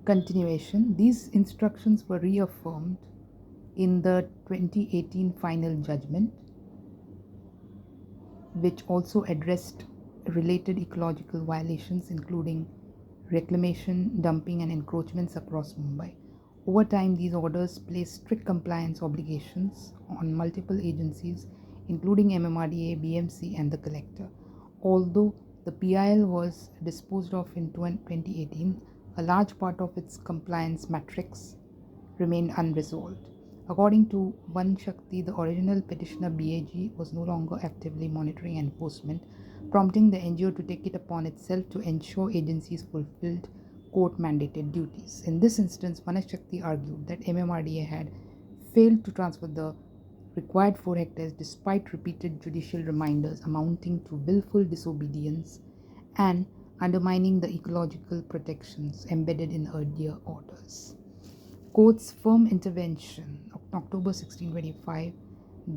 Continuation. These instructions were reaffirmed in the 2018 final judgment, which also addressed related ecological violations, including reclamation, dumping, and encroachments across Mumbai. Over time, these orders placed strict compliance obligations on multiple agencies, including MMRDA, BMC, and the collector. Although the PIL was disposed of in 2018, a large part of its compliance matrix remained unresolved. According to Vanashakti, the original petitioner BAG was no longer actively monitoring enforcement, prompting the NGO to take it upon itself to ensure agencies fulfilled court-mandated duties. In this instance, Vanashakti argued that MMRDA had failed to transfer the required 4 hectares despite repeated judicial reminders, amounting to willful disobedience and undermining the ecological protections embedded in earlier orders. Court's firm intervention. October 1625,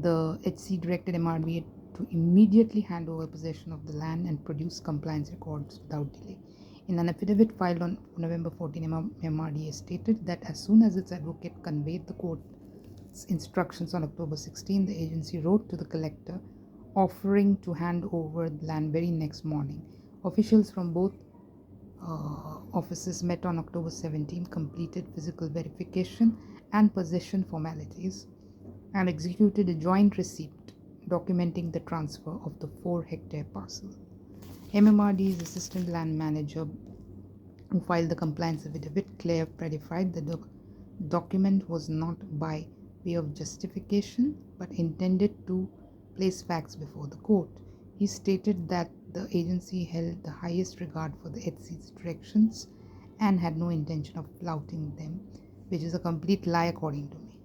the HC directed MRDA to immediately hand over possession of the land and produce compliance records without delay. In an affidavit filed on November 14, MRDA stated that as soon as its advocate conveyed the court's instructions on October 16, the agency wrote to the collector offering to hand over the land very next morning. Officials from both offices met on October 17, completed physical verification and possession formalities, and executed a joint receipt documenting the transfer of the 4-hectare parcel. MMRD's assistant land manager, who filed the compliance affidavit, clarified that the document was not by way of justification but intended to place facts before the court. He stated that the agency held the highest regard for the HC's directions and had no intention of flouting them, which is a complete lie according to me.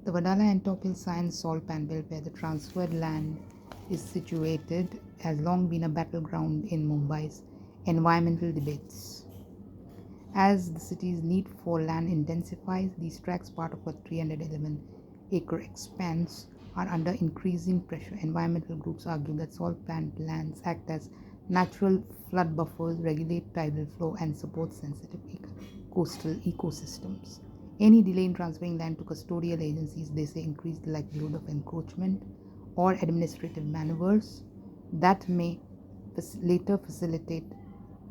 The Wadala and Topil Science Salt Pan Belt, where the transferred land is situated, has long been a battleground in Mumbai's environmental debates. As the city's need for land intensifies, these tracts, part of a 311-acre expanse, are under increasing pressure. Environmental groups argue that salt plant lands act as natural flood buffers, regulate tidal flow, and support sensitive coastal ecosystems. Any delay in transferring land to custodial agencies, they say, increase the likelihood of encroachment or administrative maneuvers that may later facilitate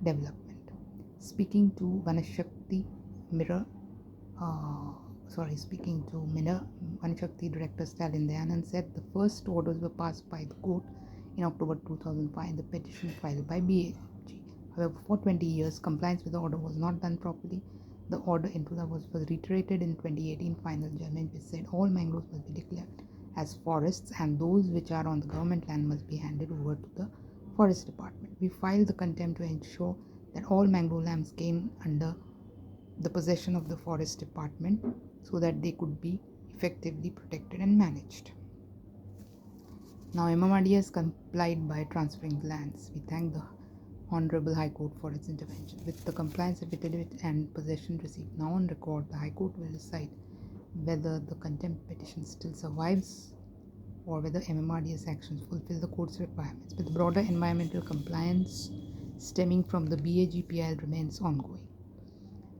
development. Speaking to Vanashakti Mirror, Vanashakti Director Stalin Dayanand said the first orders were passed by the court in October 2005 in the petition filed by BAG. However, for 20 years, compliance with the order was not done properly. The order in 2000 was reiterated in 2018 final judgment, which said all mangroves must be declared as forests and those which are on the government land must be handed over to the forest department. We filed the contempt to ensure that all mangrove lands came under the possession of the forest department so that they could be effectively protected and managed. Now MMRDA has complied by transferring the lands. We thank the Honorable High Court for its intervention. With the compliance affidavit and possession receipt now on record, the High Court will decide whether the contempt petition still survives or whether MMRDA's actions fulfill the court's requirements. With broader environmental compliance stemming from the BAG-PIL remains ongoing.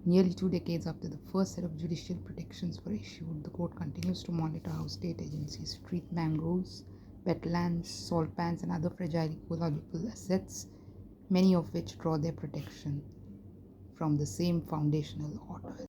Nearly 2 decades after the first set of judicial protections were issued, the court continues to monitor how state agencies treat mangroves, wetlands, salt pans, and other fragile ecological assets, many of which draw their protection from the same foundational orders.